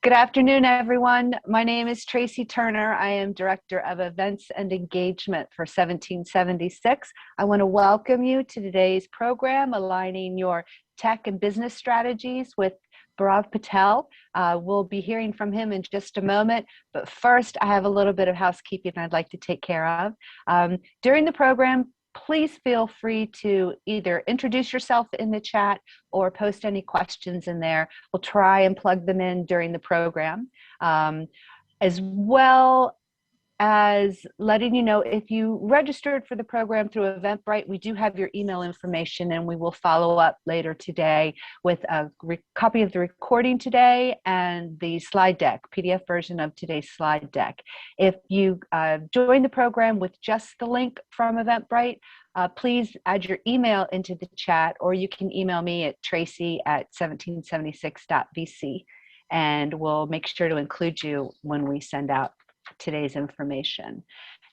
Good afternoon, everyone. My name is Tracy Turner. I am Director of Events and Engagement for 1776. I want to welcome you to today's program, Aligning Your Tech and Business Strategies with Bhairav Patel. We'll be hearing from him in just a moment, but first I have a little bit of housekeeping I'd like to take care of. During the program, please feel free to either introduce yourself in the chat or post any questions in there. We'll try and plug them in during the program. As well as letting you know, if you registered for the program through Eventbrite, we do have your email information, and we will follow up later today with a copy of the recording today and the slide deck, PDF version of today's slide deck. If you join the program with just the link from Eventbrite, please add your email into the chat, or you can email me at tracy@1776.vc, and we'll make sure to include you when we send out today's information.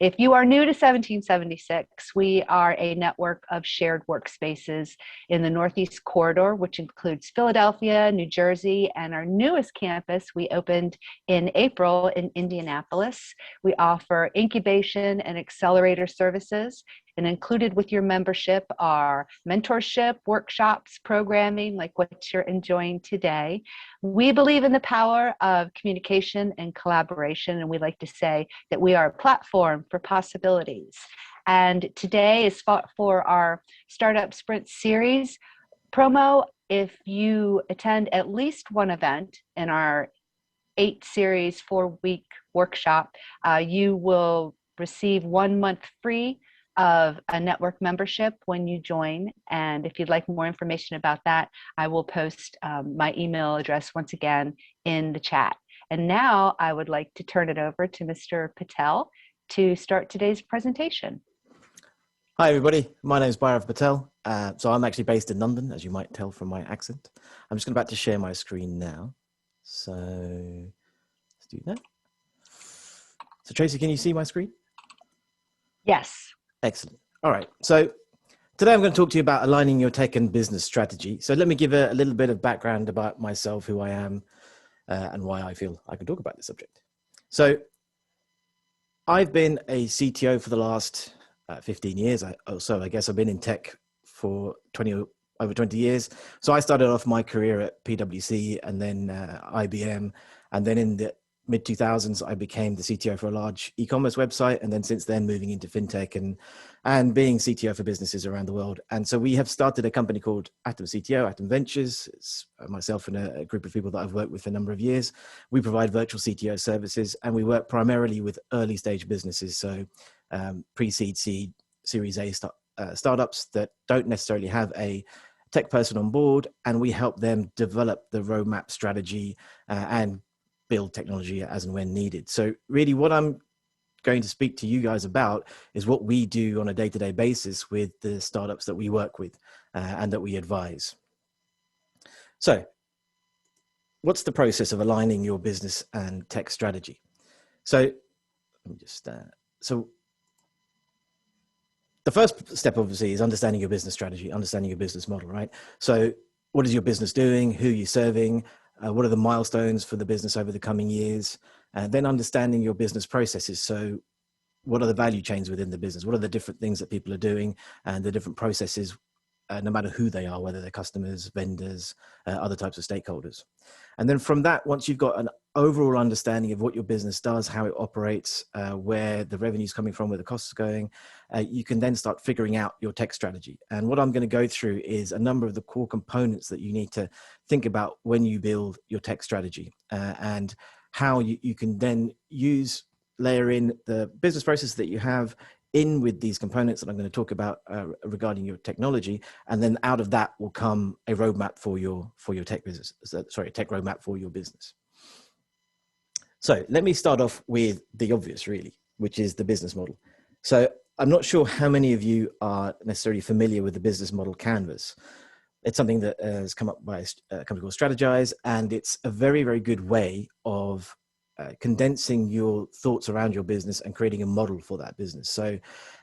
If you are new to 1776, we are a network of shared workspaces in the Northeast Corridor, which includes Philadelphia, New Jersey, and our newest campus we opened in April in Indianapolis. We offer incubation and accelerator services, and included with your membership are mentorship, workshops, programming like what you're enjoying today. We believe in the power of communication and collaboration, and we like to say that we are a platform for possibilities. And today is for our Startup Sprint series promo. If you attend at least one event in our 8-series 4-week workshop, you will receive 1 month free of a network membership when you join. And if you'd like more information about that, I will post my email address once again in the chat. And now I would like to turn it over to Mr. Patel to start today's presentation. Hi everybody, my name is Bhairav Patel. So I'm actually based in London, as you might tell from my accent. I'm just about to share my screen now. So let's do that. So Tracy, can you see my screen? Yes. Excellent. All right. So today I'm going to talk to you about aligning your tech and business strategy. So let me give a little bit of background about myself, who I am, and why I feel I can talk about this subject. So I've been a CTO for the last 15 years. I guess I've been in tech for over 20 years. So I started off my career at PwC and then IBM, and then in the mid-2000s, I became the CTO for a large e-commerce website, and then since then moving into fintech and being CTO for businesses around the world. And so we have started a company called Atom CTO, Atom Ventures. It's myself and a group of people that I've worked with for a number of years. We provide virtual CTO services, and we work primarily with early stage businesses, so pre-seed, seed, Series A startups that don't necessarily have a tech person on board, and we help them develop the roadmap strategy and build technology as and when needed. So really what I'm going to speak to you guys about is what we do on a day-to-day basis with the startups that we work with and that we advise. So what's the process of aligning your business and tech strategy? So let me just, so the first step obviously is understanding your business strategy, understanding your business model, right? So what is your business doing? Who are you serving? What are the milestones for the business over the coming years? And then understanding your business processes. So what are the value chains within the business? What are the different things that people are doing and the different processes, no matter who they are, whether they're customers, vendors, other types of stakeholders. And then from that, once you've got an overall understanding of what your business does, how it operates, where the revenue is coming from, where the costs are going, you can then start figuring out your tech strategy. And what I'm going to go through is a number of the core components that you need to think about when you build your tech strategy, and how you can then layer in the business process that you have in with these components that I'm going to talk about regarding your technology, and then out of that will come a roadmap for your tech business. Sorry, tech roadmap for your business. So let me start off with the obvious, really, which is the business model. So I'm not sure how many of you are necessarily familiar with the business model canvas. It's something that has come up by a company called Strategize, and it's a very, very good way of condensing your thoughts around your business and creating a model for that business. So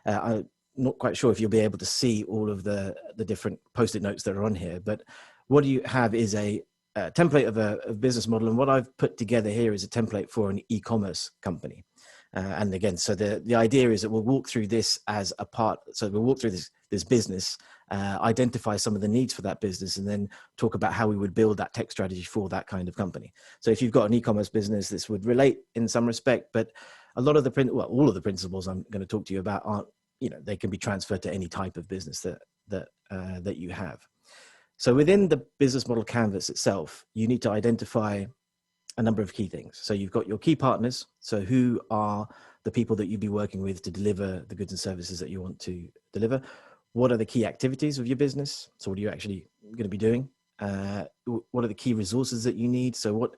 I'm not quite sure if you'll be able to see all of the different Post-it notes that are on here, but what you have is a template of a business model. And what I've put together here is a template for an e-commerce company. And again, so the idea is that we'll walk through this as a part. So we'll walk through this business, identify some of the needs for that business, and then talk about how we would build that tech strategy for that kind of company. So if you've got an e-commerce business, this would relate in some respect, but a lot of all of the principles I'm going to talk to you about aren't, they can be transferred to any type of business that you have. So within the business model canvas itself, you need to identify a number of key things. So you've got your key partners. So who are the people that you'd be working with to deliver the goods and services that you want to deliver? What are the key activities of your business? So what are you actually going to be doing? What are the key resources that you need? So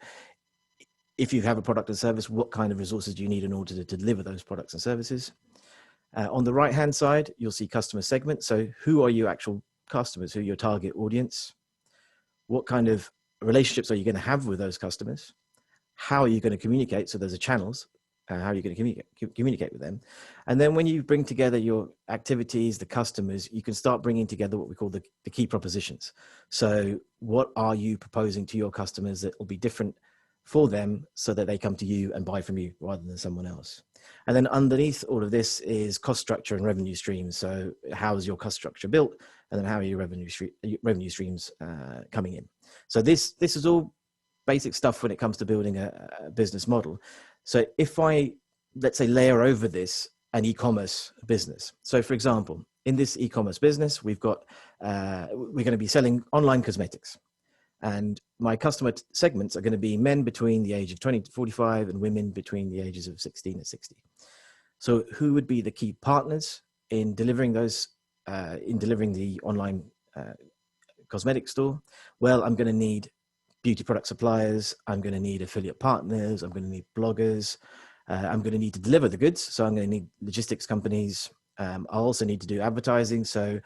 if you have a product and service, what kind of resources do you need in order to deliver those products and services? On the right-hand side, you'll see customer segment. So who are your actual customers? Who are your target audience? What kind of relationships are you going to have with those customers? How are you going to communicate? So there's channels. How are you going to communicate with them? And then when you bring together your activities, the customers, you can start bringing together what we call the key propositions. So what are you proposing to your customers that will be different for them so that they come to you and buy from you rather than someone else? And then underneath all of this is cost structure and revenue streams. So how is your cost structure built? And then how are your revenue streams coming in? So this is all basic stuff when it comes to building a business model. So if let's say, layer over this an e-commerce business. So for example, in this e-commerce business, we're going to be selling online cosmetics. And my customer segments are going to be men between the age of 20 to 45 and women between the ages of 16 and 60. So who would be the key partners in delivering the online cosmetic store? Well, I'm going to need beauty product suppliers. I'm going to need affiliate partners. I'm going to need bloggers. I'm going to need to deliver the goods. So I'm going to need logistics companies. I'll also need to do advertising. So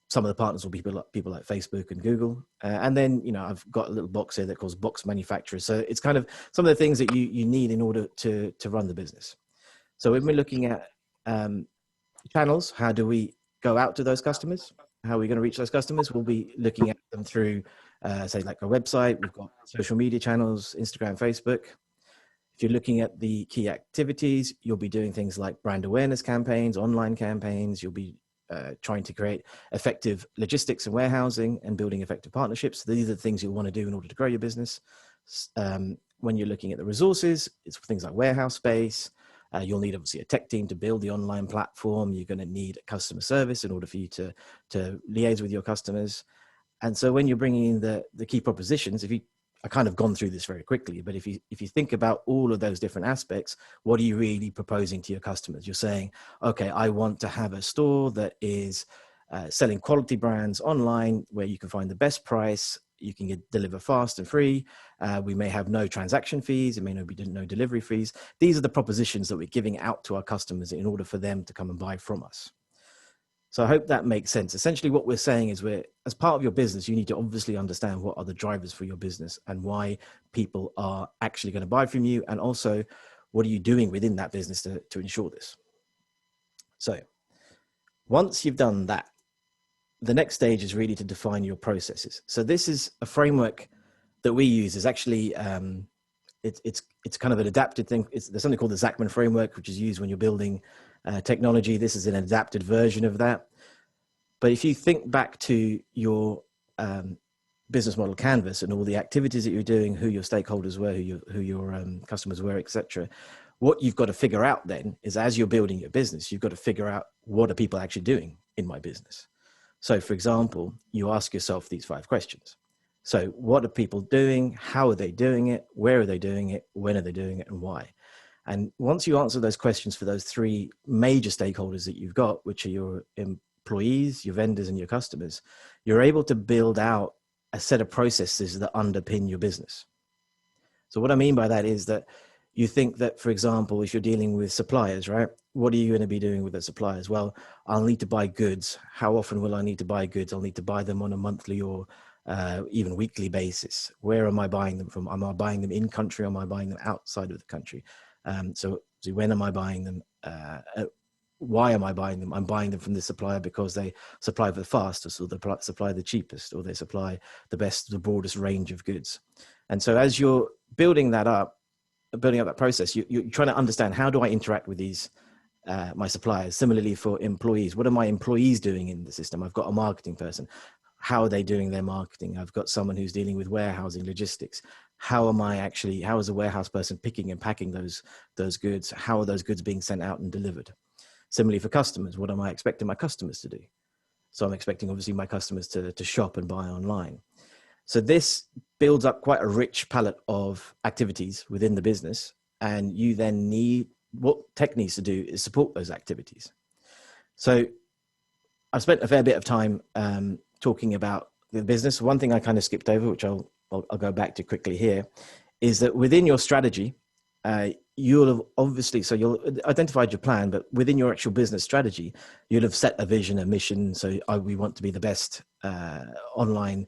some of the partners will be people like Facebook and Google. And then, I've got a little box here that calls box manufacturers. So it's kind of some of the things that you need in order to run the business. So when we're looking at channels, how do we go out to those customers? How are we going to reach those customers? We'll be looking at them through, say, like a website. We've got social media channels, Instagram, Facebook. If you're looking at the key activities, you'll be doing things like brand awareness campaigns, online campaigns. You'll be trying to create effective logistics and warehousing and building effective partnerships. These are the things you'll want to do in order to grow your business. When you're looking at the resources, it's things like warehouse space. You'll need obviously a tech team to build the online platform. You're going to need customer service in order for you to liaise with your customers. And so when you're bringing in the key propositions, I kind of gone through this very quickly, but if you think about all of those different aspects, what are you really proposing to your customers? You're saying, okay, I want to have a store that is selling quality brands online where you can find the best price. You can deliver fast and free. We may have no transaction fees. It may not be no delivery fees. These are the propositions that we're giving out to our customers in order for them to come and buy from us. So I hope that makes sense. Essentially what we're saying is as part of your business, you need to obviously understand what are the drivers for your business and why people are actually going to buy from you. And also, what are you doing within that business to ensure this? So once you've done that, the next stage is really to define your processes. So this is a framework that we use. Is actually, it's kind of an adapted thing. There's something called the Zachman framework, which is used when you're building technology. This is an adapted version of that. But if you think back to your business model canvas and all the activities that you're doing, who your stakeholders were, who your customers were, etc., what you've got to figure out then is, as you're building your business, you've got to figure out, what are people actually doing in my business? So for example, you ask yourself these 5 questions. So what are people doing? How are they doing it? Where are they doing it? When are they doing it? And why? And once you answer those questions for those 3 major stakeholders that you've got, which are your employees, your vendors, and your customers, you're able to build out a set of processes that underpin your business. So what I mean by that is that you think that, for example, if you're dealing with suppliers, right? What are you going to be doing with the suppliers? Well, I'll need to buy goods. How often will I need to buy goods? I'll need to buy them on a monthly or even weekly basis. Where am I buying them from? Am I buying them in country? Or am I buying them outside of the country? So when am I buying them? why am I buying them? I'm buying them from this supplier because they supply the fastest, or they supply the cheapest, or they supply the best, the broadest range of goods. And so as you're building up that process, you're trying to understand, how do I interact with these my suppliers? Similarly for employees, what are my employees doing in the system? I've got a marketing person. How are they doing their marketing? I've got someone who's dealing with warehousing, logistics. How is a warehouse person picking and packing those goods? How are those goods being sent out and delivered? Similarly for customers, what am I expecting my customers to do? So I'm expecting, obviously, my customers to shop and buy online. So this builds up quite a rich palette of activities within the business. And you then what tech needs to do is support those activities. So I've spent a fair bit of time talking about the business. One thing I kind of skipped over, which I'll go back to quickly here, is that within your strategy, you'll have obviously, so you'll identified your plan, but within your actual business strategy, you'll have set a vision, a mission. So we want to be the best online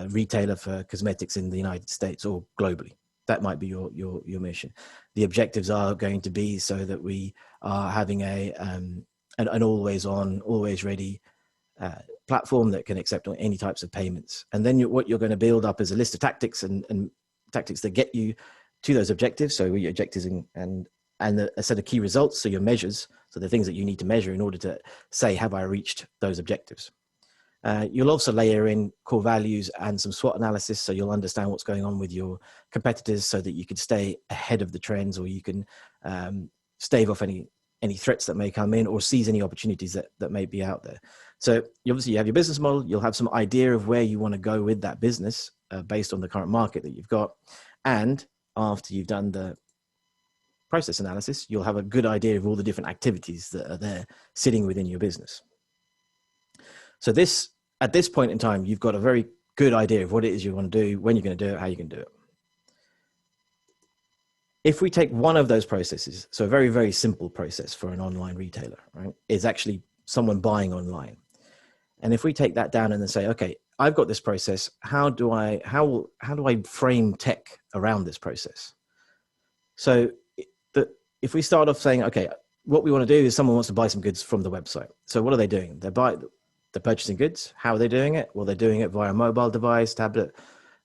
retailer for cosmetics in the United States or globally. That might be your mission. The objectives are going to be so that we are having an always on, always ready platform that can accept any types of payments. And then what you're going to build up is a list of tactics and tactics that get you to those objectives. So your objectives and a set of key results. So your measures, so the things that you need to measure in order to say, have I reached those objectives? You'll also layer in core values and some SWOT analysis. So you'll understand what's going on with your competitors so that you can stay ahead of the trends, or you can stave off any threats that may come in, or seize any opportunities that may be out there. So you have your business model. You'll have some idea of where you want to go with that business based on the current market that you've got. And after you've done the process analysis, you'll have a good idea of all the different activities that are there sitting within your business. So at this point in time, you've got a very good idea of what it is you want to do, when you're going to do it, how you can do it. If we take one of those processes, so a very, very simple process for an online retailer, right, is actually someone buying online. And if we take that down and then say, okay, I've got this process, how do I frame tech around this process? So if we start off saying, okay, what we want to do is someone wants to buy some goods from the website. So what are they doing? They're purchasing goods. How are they doing it? Well, they're doing it via mobile device, tablet,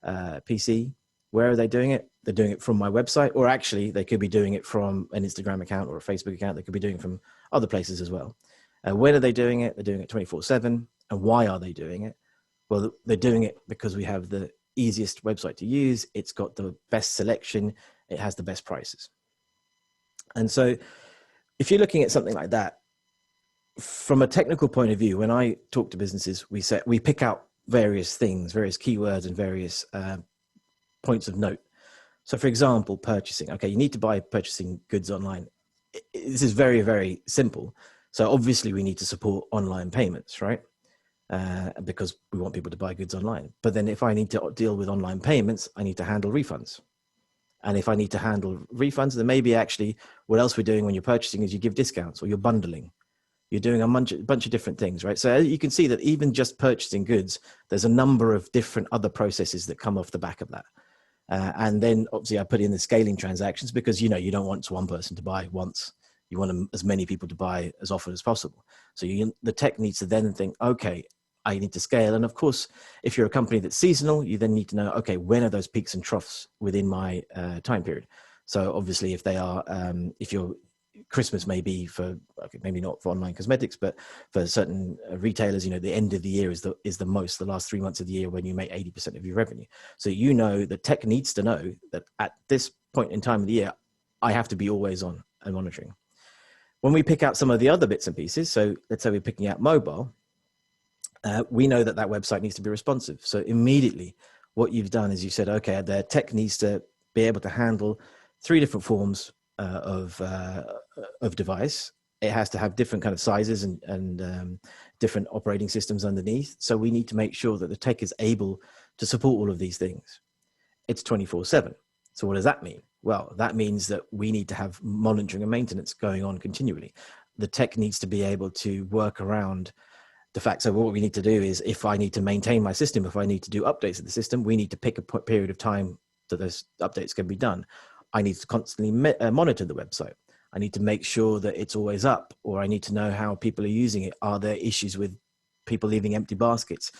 PC. Where are they doing it? They're doing it from my website, or actually they could be doing it from an Instagram account or a Facebook account. They could be doing it from other places as well. When are they doing it? They're doing it 24/7. And why are they doing it? Well, they're doing it because we have the easiest website to use. It's got the best selection. It has the best prices. And so if you're looking at something like that, from a technical point of view, when I talk to businesses, we pick out various things, various keywords and various points of note. So for example, purchasing. Okay, you need to buy purchasing goods online. This is very, very simple. So obviously we need to support online payments, right? Because we want people to buy goods online. But then if I need to deal with online payments, I need to handle refunds. And if I need to handle refunds, then maybe actually what else we're doing when you're purchasing is you give discounts, or you're bundling. You're doing a bunch of different things, right? So you can see that even just purchasing goods, there's a number of different other processes that come off the back of that. And then obviously I put in the scaling transactions because, you don't want one person to buy once. You want as many people to buy as often as possible. So the tech needs to then think, okay, I need to scale. And of course, if you're a company that's seasonal, you then need to know, okay, when are those peaks and troughs within my time period? So obviously if they are, if you're Christmas may be for, okay, maybe not for online cosmetics, but for certain retailers, the end of the year is the last 3 months of the year when you make 80% of your revenue. So the tech needs to know that at this point in time of the year, I have to be always on and monitoring. When we pick out some of the other bits and pieces, so let's say we're picking out mobile, we know that website needs to be responsive. So immediately what you've done is you said, okay, the tech needs to be able to handle 3 different forms of device. It has to have different kind of sizes and different operating systems underneath. So we need to make sure that the tech is able to support all of these things. It's 24/7. So what does that mean? Well, that means that we need to have monitoring and maintenance going on continually. The tech needs to be able to work around the fact. So what we need to do is, if I need to maintain my system, if I need to do updates of the system, we need to pick a period of time that those updates can be done. I need to constantly monitor the website. I need to make sure that it's always up, or I need to know how people are using it. Are there issues with people leaving empty baskets?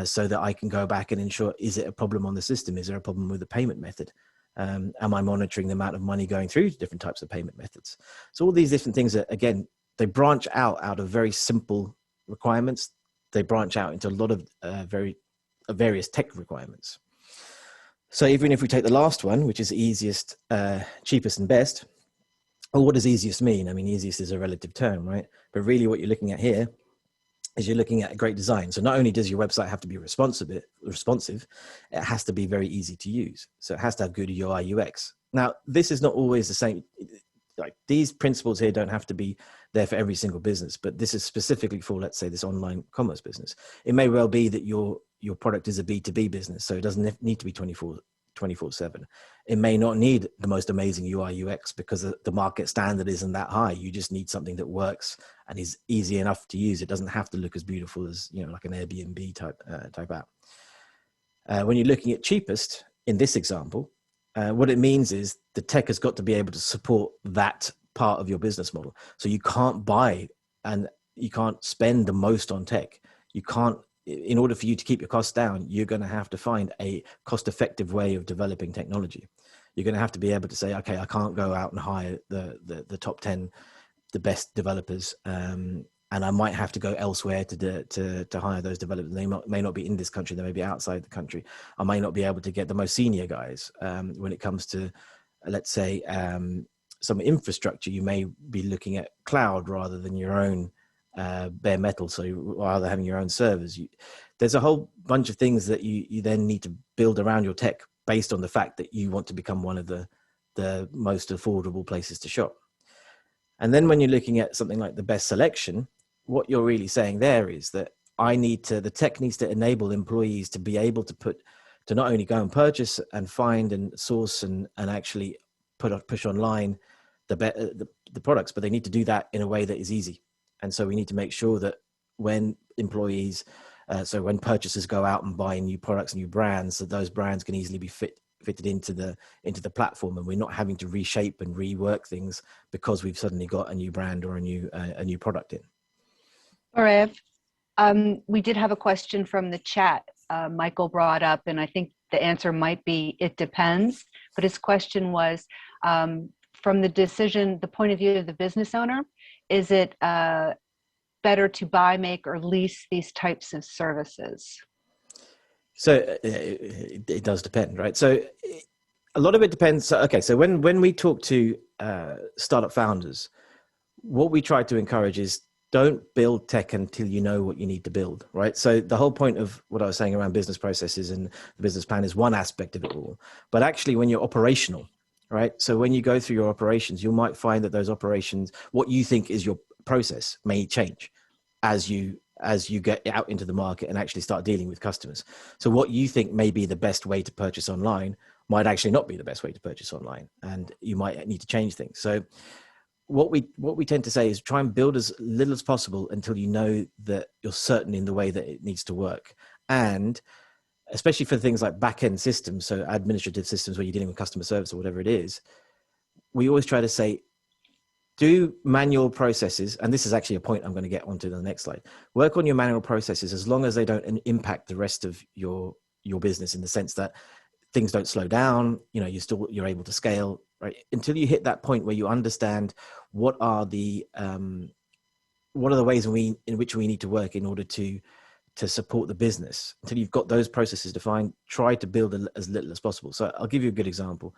So that I can go back and ensure, is it a problem on the system? Is there a problem with the payment method? Am I monitoring the amount of money going through different types of payment methods? So all these different things, again, they branch out of very simple requirements. They branch out into a lot of various tech requirements. So even if we take the last one, which is easiest, cheapest and best, well, what does easiest mean? I mean, easiest is a relative term, right? But really what you're looking at here is you're looking at a great design. So not only does your website have to be responsive, it has to be very easy to use. So it has to have good UI UX. Now, this is not always the same. Like, these principles here don't have to be there for every single business, but this is specifically for, let's say, this online commerce business. It may well be that your product is a B2B business, so it doesn't need to be 24/7. It may not need the most amazing UI UX because the market standard isn't that high. You just need something that works and is easy enough to use. It doesn't have to look as beautiful as, like an Airbnb type app. When you're looking at cheapest in this example, what it means is the tech has got to be able to support that part of your business model. So you can't buy and you can't spend the most on tech. You can't, in order for you to keep your costs down, you're going to have to find a cost-effective way of developing technology. You're going to have to be able to say, okay, I can't go out and hire the top 10, the best developers, and I might have to go elsewhere to hire those developers. They may not be in this country, they may be outside the country. I may not be able to get the most senior guys. When it comes to, let's say, some infrastructure, you may be looking at cloud rather than your own bare metal. So rather having your own servers, there's a whole bunch of things that you then need to build around your tech based on the fact that you want to become one of the most affordable places to shop. And then when you're looking at something like the best selection, what you're really saying there is that the tech needs to enable employees to be able to not only go and purchase and find and source and actually push online the products, but they need to do that in a way that is easy. And so we need to make sure that when when purchasers go out and buy new products, new brands, that those brands can easily be fitted into the platform, and we're not having to reshape and rework things because we've suddenly got a new brand or a new product in. Bhairav, we did have a question from the chat. Michael brought up, and I think the answer might be it depends. But his question was, from the point of view of the business owner, is it better to buy, make, or lease these types of services? So it does depend, right? So a lot of it depends. So, okay, so when we talk to startup founders, what we try to encourage is don't build tech until you know what you need to build, right? So the whole point of what I was saying around business processes and the business plan is one aspect of it all. But actually, when you're operational, right? So when you go through your operations, you might find that those operations, what you think is your process, may change as you get out into the market and actually start dealing with customers. So what you think may be the best way to purchase online might actually not be the best way to purchase online, and you might need to change things. So what we tend to say is try and build as little as possible until you know that you're certain in the way that it needs to work. And especially for things like back-end systems, so administrative systems where you're dealing with customer service or whatever it is, we always try to say, do manual processes, and this is actually a point I'm going to get onto the next slide. Work on your manual processes as long as they don't impact the rest of your business, in the sense that things don't slow down, you're able to scale, right? Until you hit that point where you understand what are the ways in which we need to work in order to support the business. Until you've got those processes defined, try to build as little as possible. So I'll give you a good example.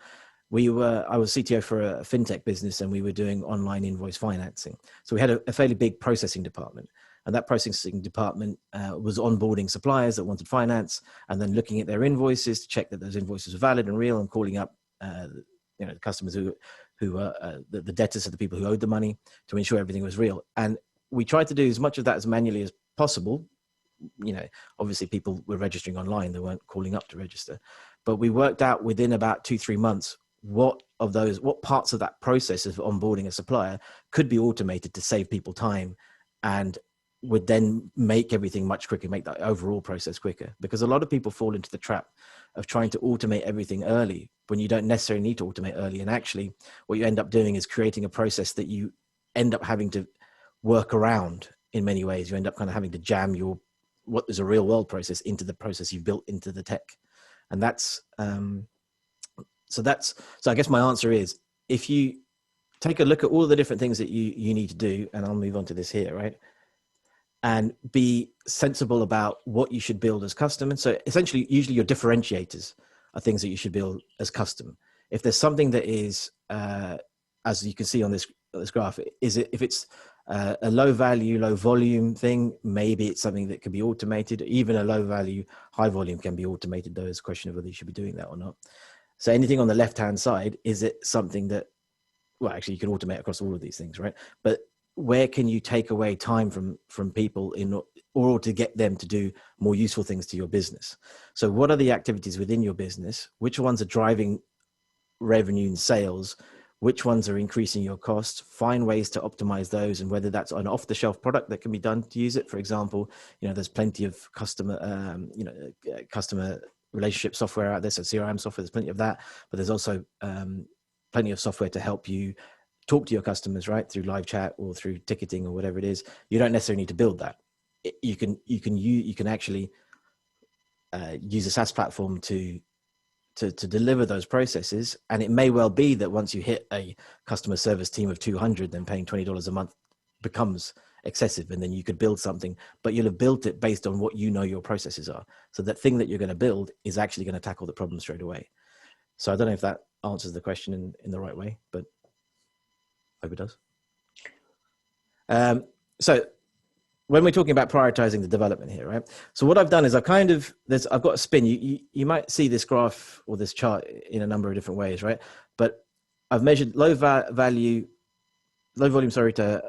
I was CTO for a fintech business, and we were doing online invoice financing. So we had a fairly big processing department, and that processing department was onboarding suppliers that wanted finance, and then looking at their invoices to check that those invoices were valid and real, and calling up the customers who were the debtors, are the people who owed the money, to ensure everything was real. And we tried to do as much of that as manually as possible. Obviously people were registering online, they weren't calling up to register, but we worked out within about 2-3 months what parts of that process of onboarding a supplier could be automated to save people time, and would then make everything much quicker, make that overall process quicker. Because a lot of people fall into the trap of trying to automate everything early when you don't necessarily need to automate early. And actually what you end up doing is creating a process that you end up having to work around in many ways. You end up kind of having to jam your, what is a real world process into the process you've built into the tech. And so I guess my answer is, if you take a look at all the different things that you need to do, and I'll move on to this here, right? And be sensible about what you should build as custom. And so essentially, usually your differentiators are things that you should build as custom. If there's something that is, as you can see on this graph, if it's a low value, low volume thing, maybe it's something that can be automated. Even a low value, high volume can be automated, though. It's a question of whether you should be doing that or not. So anything on the left-hand side, is it something that, well, actually you can automate across all of these things, right? But where can you take away time from people in order to get them to do more useful things to your business? So what are the activities within your business? Which ones are driving revenue and sales? Which ones are increasing your costs? Find ways to optimize those, and whether that's an off-the-shelf product that can be done to use it. For example, there's plenty of customer relationship software out there. So CRM software, there's plenty of that, but there's also plenty of software to help you talk to your customers, right, through live chat or through ticketing or whatever it is. You don't necessarily need to build that. You can actually use a SaaS platform to deliver those processes. And it may well be that once you hit a customer service team of 200, then paying $20 a month becomes excessive, and then you could build something, but you'll have built it based on what your processes are. So that thing that you're going to build is actually going to tackle the problem straight away. So I don't know if that answers the question in the right way, but I hope it does. So when we're talking about prioritizing the development here, right? So what I've done is I've got a spin. You might see this graph or this chart in a number of different ways, right? But I've measured low volume to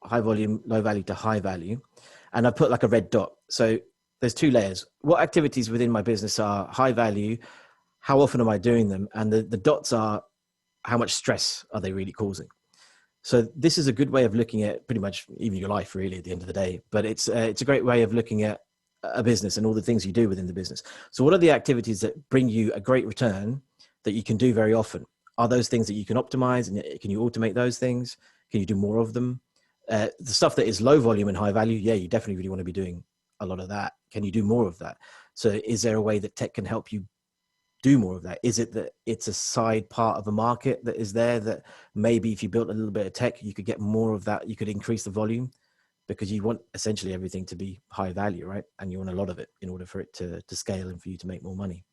high volume, low value to high value. And I put like a red dot. So there's two layers. What activities within my business are high value? How often am I doing them? And the dots are how much stress are they really causing? So this is a good way of looking at pretty much even your life, really, at the end of the day. But it's a great way of looking at a business and all the things you do within the business. So what are the activities that bring you a great return that you can do very often? Are those things that you can optimize, and can you automate those things? Can you do more of them? The stuff that is low volume and high value, yeah, you definitely really want to be doing a lot of that. Can you do more of that? So is there a way that tech can help you do more of that? Is it that it's a side part of a market that is there that maybe if you built a little bit of tech, you could get more of that, you could increase the volume, because you want essentially everything to be high value, right? And you want a lot of it in order for it to scale and for you to make more money.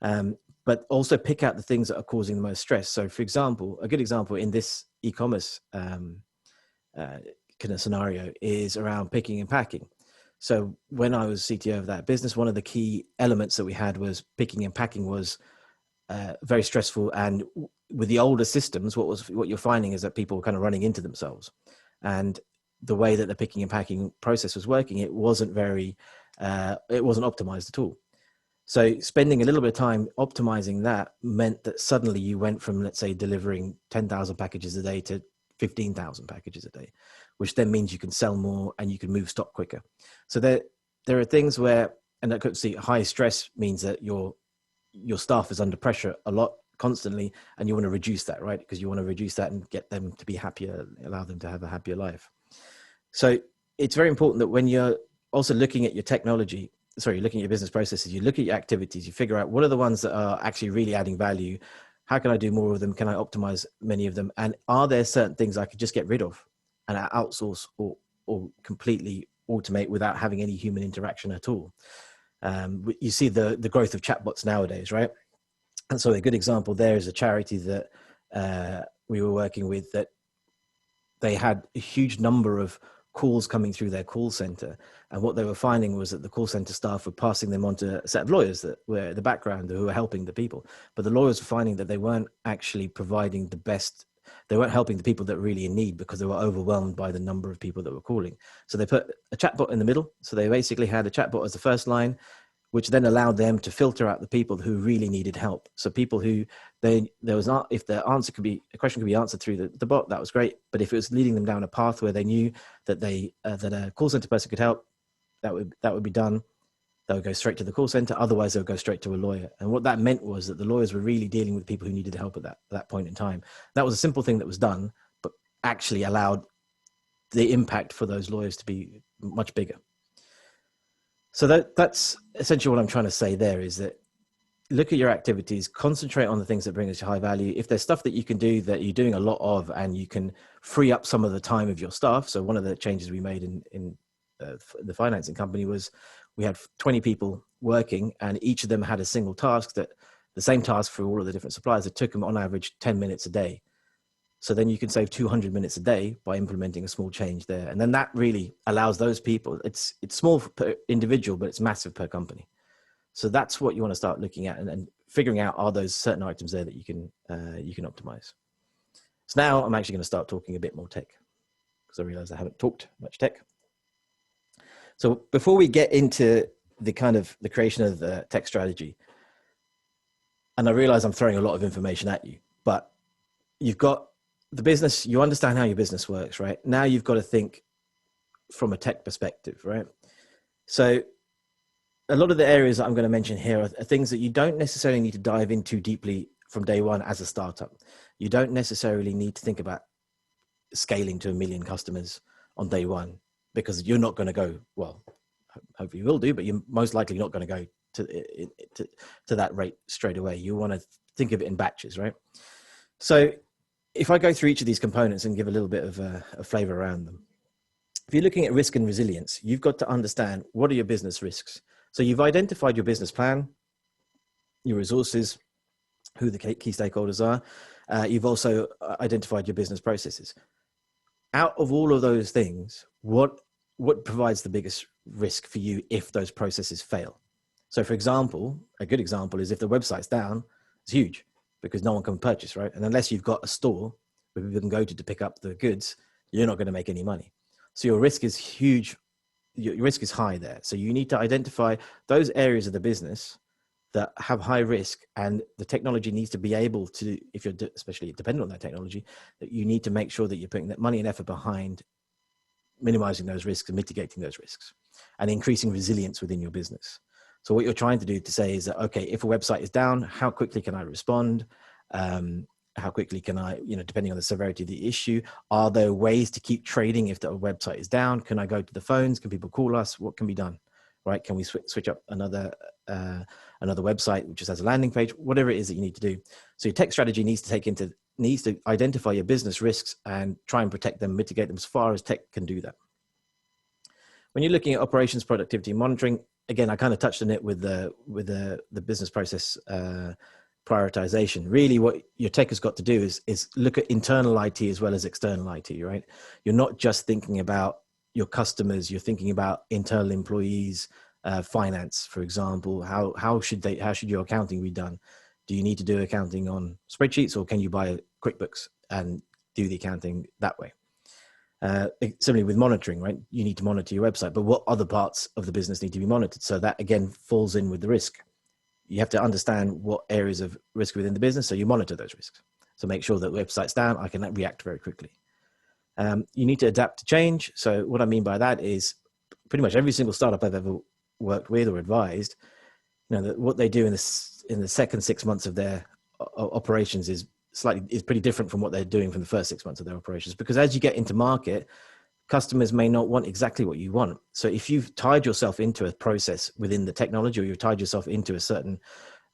But also pick out the things that are causing the most stress. So for example, a good example in this e-commerce kind of scenario is around picking and packing. So when I was CTO of that business, one of the key elements that we had was picking and packing was very stressful. And with the older systems, what you're finding is that people were kind of running into themselves. And the way that the picking and packing process was working, it wasn't optimized at all. So spending a little bit of time optimizing that meant that suddenly you went from, let's say, delivering 10,000 packages a day to 15,000 packages a day, which then means you can sell more and you can move stock quicker. So there are things where, and I could see high stress means that your staff is under pressure a lot constantly, and you want to reduce that, right? Because you want to reduce that and get them to be happier, allow them to have a happier life. So it's very important that when you're also looking at your technology, looking at your business processes, you look at your activities, you figure out what are the ones that are actually really adding value. How can I do more of them? Can I optimize many of them? And are there certain things I could just get rid of and outsource or completely automate without having any human interaction at all? You see the growth of chatbots nowadays, right? And so a good example there is a charity that we were working with, that they had a huge number of calls coming through their call center. And what they were finding was that the call center staff were passing them on to a set of lawyers that were in the background who were helping the people. But the lawyers were finding that they weren't actually providing the best. They weren't helping the people that were really in need, because they were overwhelmed by the number of people that were calling. So they put a chatbot in the middle. So they basically had a chatbot as the first line, which then allowed them to filter out the people who really needed help. So people who if a question could be answered through the bot, that was great. But if it was leading them down a path where they knew that that a call center person could help, that would be done. they'll go straight to the call center. Otherwise, they'll go straight to a lawyer. And what that meant was that the lawyers were really dealing with people who needed help at that point in time. That was a simple thing that was done, but actually allowed the impact for those lawyers to be much bigger. So that's essentially what I'm trying to say there, is that look at your activities, concentrate on the things that bring us high value. If there's stuff that you can do that you're doing a lot of and you can free up some of the time of your staff. So one of the changes we made in the financing company was we had 20 people working, and each of them had a single task, that the same task for all of the different suppliers. It took them on average 10 minutes a day. So then you can save 200 minutes a day by implementing a small change there. And then that really allows those people, it's small per individual, but it's massive per company. So that's what you want to start looking at, and figuring out, are those certain items there that you can optimize. So now I'm actually going to start talking a bit more tech, because I realize I haven't talked much tech. So before we get into the creation of the tech strategy, and I realize I'm throwing a lot of information at you, but you've got the business, you understand how your business works, right? Now you've got to think from a tech perspective, right? So a lot of the areas that I'm going to mention here are things that you don't necessarily need to dive into deeply from day one as a startup. You don't necessarily need to think about scaling to 1 million customers on day one, because you're not going to go, well, hopefully you will do, but you're most likely not going to go to that rate straight away. You want to think of it in batches, right? So if I go through each of these components and give a little bit of a flavor around them. If you're looking at risk and resilience, you've got to understand, what are your business risks? So you've identified your business plan, your resources, who the key stakeholders are. You've also identified your business processes. Out of all of those things, what provides the biggest risk for you if those processes fail? So for example, a good example is if the website's down, it's huge, because no one can purchase, right? And unless you've got a store where people can go to pick up the goods, you're not going to make any money. So your risk is huge. Your risk is high there. So you need to identify those areas of the business that have high risk, and the technology needs to be able to, if you're especially dependent on that technology, that you need to make sure that you're putting that money and effort behind minimizing those risks and mitigating those risks and increasing resilience within your business. So what you're trying to do to say is that, okay, if a website is down, how quickly can I respond? How quickly can I, depending on the severity of the issue, are there ways to keep trading if the website is down? Can I go to the phones? Can people call us? What can be done, right? Can we switch up another website which just has a landing page? Whatever it is that you need to do. So your tech strategy needs to identify your business risks and try and protect them, mitigate them as far as tech can do that. When you're looking at operations, productivity, and monitoring, again, I kind of touched on it with the business process prioritization. Really, what your tech has got to do is look at internal IT as well as external IT, right? You're not just thinking about your customers, you're thinking about internal employees, finance, for example. How should your accounting be done? Do you need to do accounting on spreadsheets, or can you buy QuickBooks and do the accounting that way? Similarly with monitoring, right? You need to monitor your website, but what other parts of the business need to be monitored? So that again falls in with the risk. You have to understand what areas of risk within the business, so you monitor those risks. So make sure that the website's down, I can react very quickly. You need to adapt to change. So what I mean by that is pretty much every single startup I've ever worked with or advised, that what they do in the second 6 months of their operations is pretty different from what they're doing from the first 6 months of their operations, because as you get into market, customers may not want exactly what you want. So if you've tied yourself into a process within the technology, or you've tied yourself into a certain,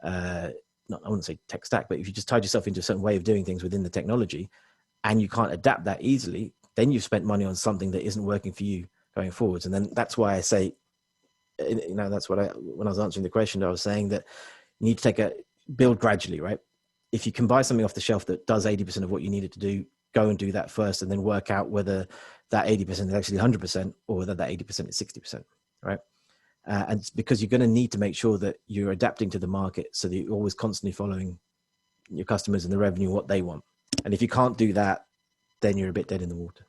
I wouldn't say tech stack, but if you just tied yourself into a certain way of doing things within the technology and you can't adapt that easily, then you've spent money on something that isn't working for you going forwards. And then that's why I say, that's when I was answering the question, I was saying that you need to build gradually, right? If you can buy something off the shelf that does 80% of what you need it to do, go and do that first, and then work out whether that 80% is actually 100% or whether that 80% is 60%, right? And it's because you're going to need to make sure that you're adapting to the market, so that you're always constantly following your customers and the revenue, what they want. And if you can't do that, then you're a bit dead in the water.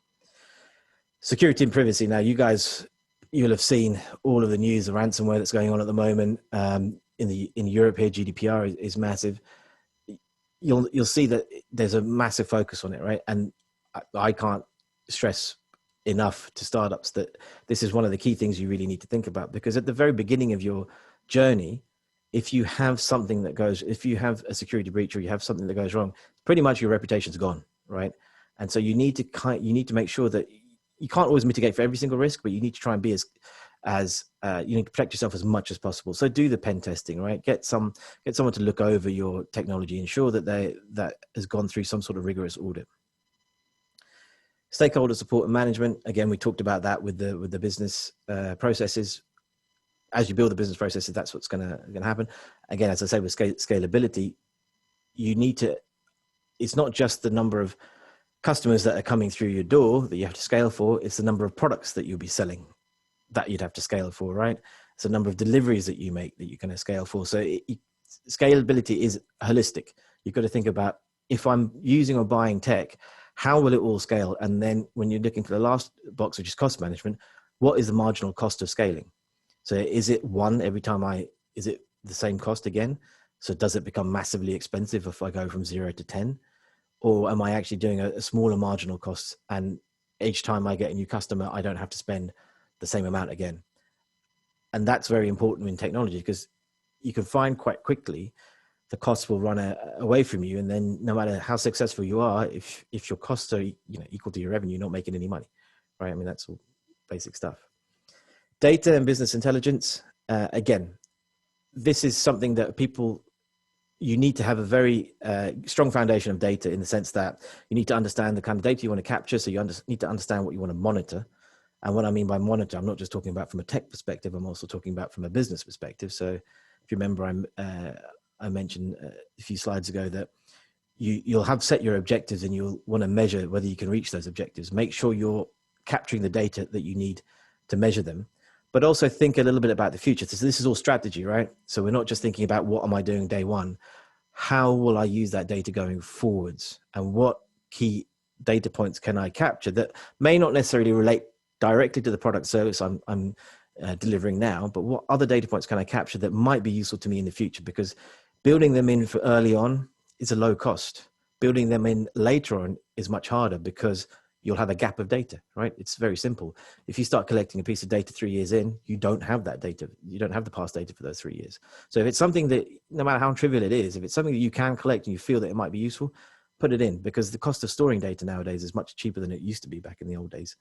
Security and privacy. Now, you'll have seen all of the news of ransomware that's going on at the moment. In Europe here, GDPR is massive. You'll see that there's a massive focus on it, right? And I can't stress enough to startups that this is one of the key things you really need to think about, because at the very beginning of your journey, if you have something that goes, if you have a security breach or you have something that goes wrong, pretty much your reputation's gone, right? And so you need to make sure that you can't always mitigate for every single risk, but you need to try and be as you need to protect yourself as much as possible. So do the pen testing, right? Get someone to look over your technology, ensure that that has gone through some sort of rigorous audit. Stakeholder support and management. Again, we talked about that with the business processes. As you build the business processes, that's what's going to happen. Again, as I say, with scalability, you need to. It's not just the number of customers that are coming through your door that you have to scale for. It's the number of products that you'll be selling that you'd have to scale for, right? It's the number of deliveries that you make that you're going to scale for. So scalability is holistic. You've got to think about, if I'm using or buying tech, how will it all scale? And then when you're looking for the last box, which is cost management, what is the marginal cost of scaling? So is it is it the same cost again? So does it become massively expensive if I go from 0 to 10? Or am I actually doing a smaller marginal cost, and each time I get a new customer, I don't have to spend the same amount again? And that's very important in technology, because you can find quite quickly the costs will run away from you. And then no matter how successful you are, if your costs are equal to your revenue, you're not making any money, right? I mean, that's all basic stuff. Data and business intelligence. Again, this is something that you need to have a very strong foundation of data, in the sense that you need to understand the kind of data you want to capture. So you need to understand what you want to monitor. And what I mean by monitor, I'm not just talking about from a tech perspective, I'm also talking about from a business perspective. So if you remember, I mentioned a few slides ago that you'll have set your objectives, and you'll want to measure whether you can reach those objectives. Make sure you're capturing the data that you need to measure them, but also think a little bit about the future. So this is all strategy, right? So we're not just thinking about what am I doing day one, how will I use that data going forwards, and what key data points can I capture that may not necessarily relate directly to the product service I'm delivering now, but what other data points can I capture that might be useful to me in the future? Because building them in for early on is a low cost. Building them in later on is much harder, because you'll have a gap of data, right? It's very simple. If you start collecting a piece of data 3 years in, you don't have that data. You don't have the past data for those 3 years. So if it's something that, no matter how trivial it is, if it's something that you can collect and you feel that it might be useful, put it in, because the cost of storing data nowadays is much cheaper than it used to be back in the old days.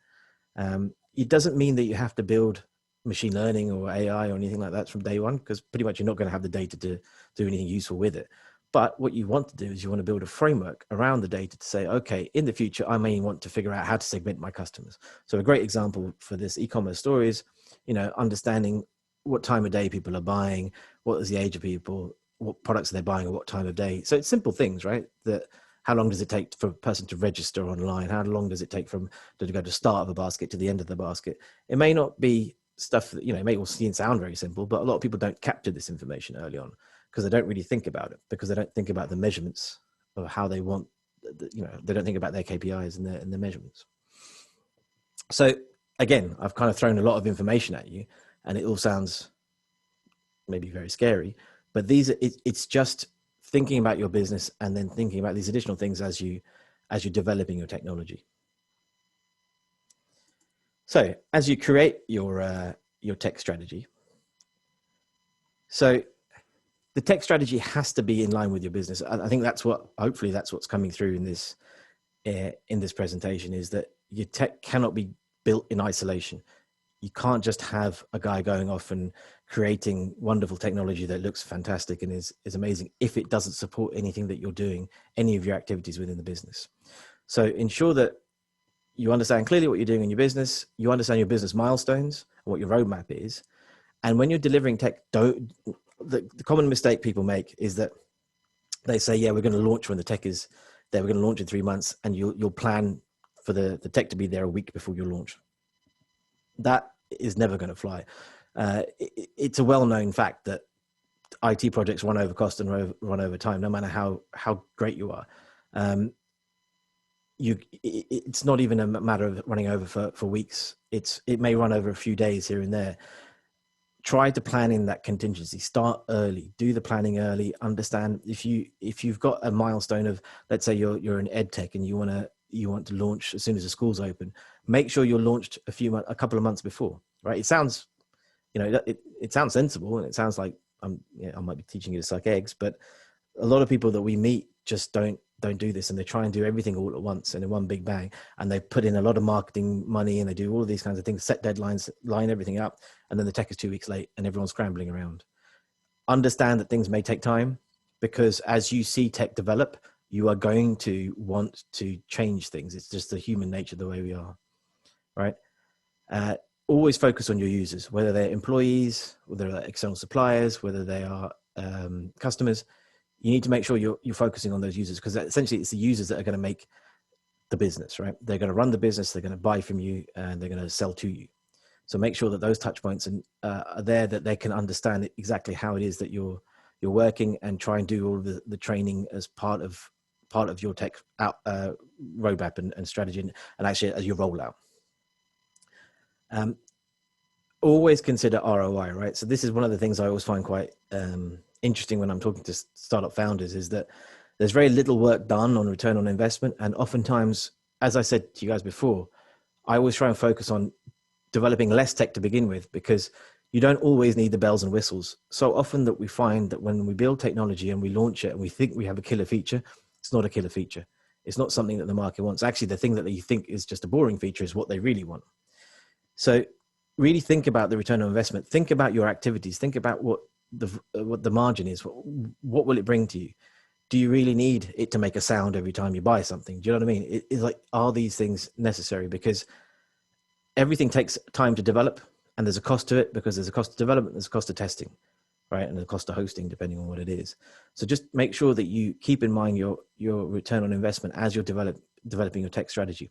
It doesn't mean that you have to build machine learning or AI or anything like that from day one, because pretty much you're not going to have the data to do anything useful with it. But what you want to do is you want to build a framework around the data to say, okay, in the future, I may want to figure out how to segment my customers. So a great example for this e-commerce store is, understanding what time of day people are buying, what is the age of people, what products are they buying at what time of day. So it's simple things, right? That how long does it take for a person to register online? How long does it take to go to the start of a basket to the end of the basket? It may not be stuff that, it may all seem and sound very simple, but a lot of people don't capture this information early on, because they don't really think about it, because they don't think about the measurements of how they want, they don't think about their KPIs and their measurements. So again, I've kind of thrown a lot of information at you, and it all sounds maybe very scary, but it's just thinking about your business and then thinking about these additional things as you're developing your technology. So as you create your tech strategy, so the tech strategy has to be in line with your business. I think hopefully that's what's coming through in this presentation, is that your tech cannot be built in isolation. You can't just have a guy going off and creating wonderful technology that looks fantastic and is amazing if it doesn't support anything that you're doing, any of your activities within the business. So ensure that you understand clearly what you're doing in your business, you understand your business milestones, what your roadmap is. And when you're delivering tech, the common mistake people make is that they say, yeah, we're going to launch when the tech is there. We're going to launch in 3 months, and you'll plan for the tech to be there a week before your launch. That is never going to fly. It's a well-known fact that IT projects run over cost and run over time, no matter how great you are. It's not even a matter of running over for weeks. It may run over a few days here and there. Try to plan in that contingency. Start early. Do the planning early. Understand if you've got a milestone of, let's say you're an ed tech and you want to you want to launch as soon as the school's open, make sure you're launched a couple of months before, right? It sounds, it sounds sensible, and it sounds like I might be teaching you to suck eggs, but a lot of people that we meet just don't do this, and they try and do everything all at once and in one big bang, and they put in a lot of marketing money, and they do all of these kinds of things, set deadlines, line everything up, and then the tech is 2 weeks late and everyone's scrambling around. Understand that things may take time, because as you see tech develop, you are going to want to change things. It's just the human nature, the way we are, right? Always focus on your users, whether they're employees, whether they're external suppliers, whether they are customers. You need to make sure you're focusing on those users, because essentially it's the users that are going to make the business, right? They're going to run the business, they're going to buy from you, and they're going to sell to you. So make sure that those touch points are there, that they can understand exactly how it is that you're working, and try and do all of the training as part of your tech roadmap and strategy, and actually as your rollout. Always consider ROI, right? So this is one of the things I always find quite interesting when I'm talking to startup founders, is that there's very little work done on return on investment. And oftentimes, as I said to you guys before, I always try and focus on developing less tech to begin with, because you don't always need the bells and whistles. So often that we find that when we build technology and we launch it and we think we have a killer feature, it's not a killer feature. It's not something that the market wants. Actually, the thing that you think is just a boring feature is what they really want. So really think about the return on investment. Think about your activities. Think about what the margin is. What will it bring to you? Do you really need it to make a sound every time you buy something? Do you know what I mean? It's like, are these things necessary? Because everything takes time to develop, and there's a cost to it, because there's a cost of development, there's a cost of testing, right? And the cost of hosting, depending on what it is. So just make sure that you keep in mind your return on investment as you're developing your tech strategy.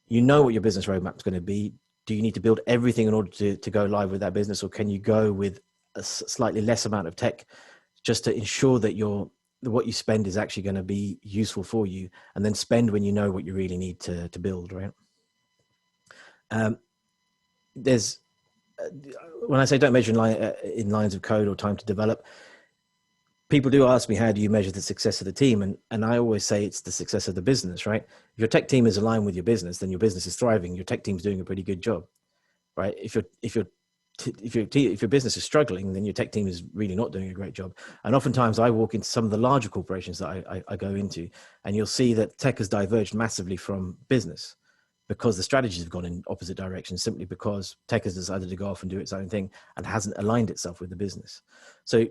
You know what your business roadmap is going to be. Do you need to build everything in order to go live with that business, or can you go with a slightly less amount of tech, just to ensure that what you spend is actually going to be useful for you, and then spend when you know what you really need to build, right? There's when I say don't measure in lines of code or time to develop, people do ask me, how do you measure the success of the team? And I always say it's the success of the business, right? If your tech team is aligned with your business, then your business is thriving. Your tech team's doing a pretty good job, right? If your business is struggling, then your tech team is really not doing a great job. And oftentimes I walk into some of the larger corporations that I go into, and you'll see that tech has diverged massively from business, because the strategies have gone in opposite directions, simply because tech has decided to go off and do its own thing and hasn't aligned itself with the business. So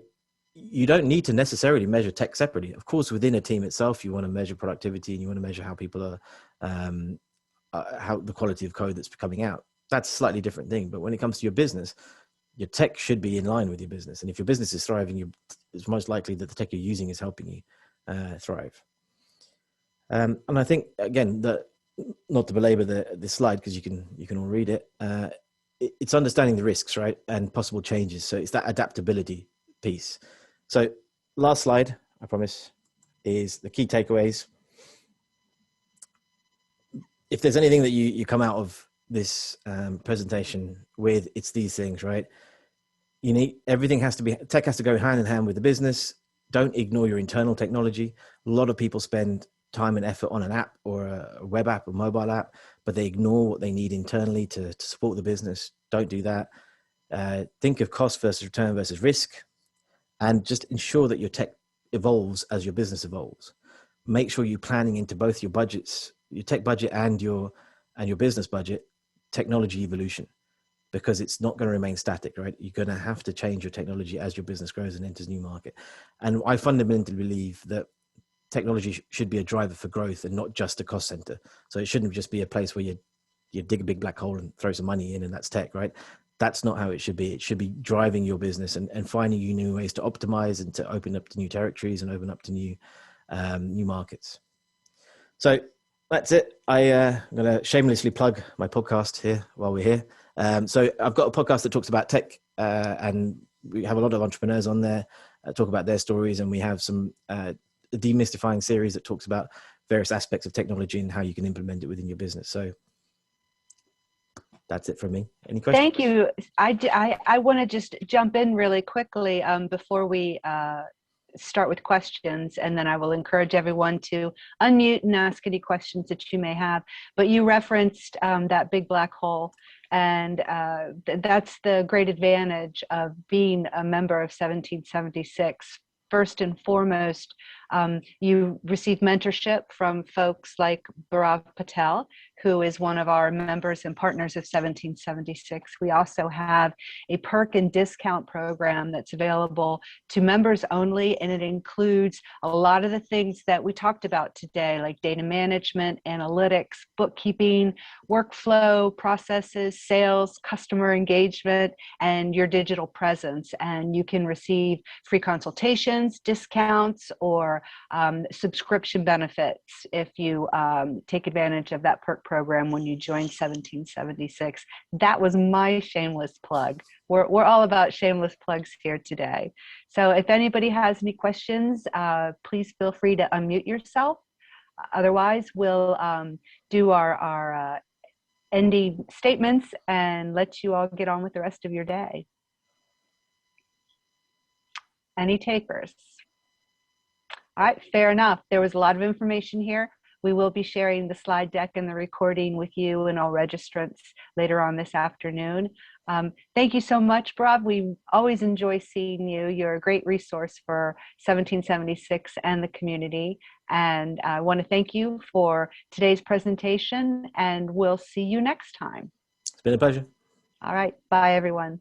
you don't need to necessarily measure tech separately. Of course, within a team itself, you want to measure productivity, and you want to measure how people are, how the quality of code that's coming out. That's a slightly different thing. But when it comes to your business, your tech should be in line with your business. And if your business is thriving, it's most likely that the tech you're using is helping you thrive. And I think, again, that, not to belabor the slide, because you can all read it, it's understanding the risks, right, and possible changes. So it's that adaptability piece. So last slide, I promise, is the key takeaways. If there's anything that you come out of this presentation with, it's these things, right? Everything has to be, tech has to go hand in hand with the business. Don't ignore your internal technology. A lot of people spend time and effort on an app, or a web app or mobile app, but they ignore what they need internally to support the business. Don't do that. Think of cost versus return versus risk, and just ensure that your tech evolves as your business evolves. Make sure you're planning into both your budgets, your tech budget and your business budget, technology evolution, because it's not going to remain static, right? You're going to have to change your technology as your business grows and enters new market. And I fundamentally believe that technology should be a driver for growth and not just a cost center. So it shouldn't just be a place where you dig a big black hole and throw some money in and that's tech, right? That's not how it should be. It should be driving your business and finding you new ways to optimize and to open up to new territories and open up to new markets. So that's it. I'm going to shamelessly plug my podcast here while we're here. So I've got a podcast that talks about tech, and we have a lot of entrepreneurs on there talk about their stories, and we have some demystifying series that talks about various aspects of technology and how you can implement it within your business. So that's it from me. Any questions? Thank you. I want to just jump in really quickly before we start with questions, and then I will encourage everyone to unmute and ask any questions that you may have. But you referenced that big black hole, and that's the great advantage of being a member of 1776. First and foremost, you receive mentorship from folks like Bhairav Patel, who is one of our members and partners of 1776. We also have a perk and discount program that's available to members only, and it includes a lot of the things that we talked about today, like data management, analytics, bookkeeping, workflow processes, sales, customer engagement, and your digital presence. And you can receive free consultations, discounts, or subscription benefits if you take advantage of that perk program when you join 1776. That was my shameless plug. We're all about shameless plugs here today. So if anybody has any questions, please feel free to unmute yourself. Otherwise, we'll do our ending statements and let you all get on with the rest of your day. Any takers? All right, fair enough. There was a lot of information here. We will be sharing the slide deck and the recording with you and all registrants later on this afternoon. Thank you so much, Bhairav. We always enjoy seeing you. You're a great resource for 1776 and the community. And I want to thank you for today's presentation, and we'll see you next time. It's been a pleasure. All right, bye everyone.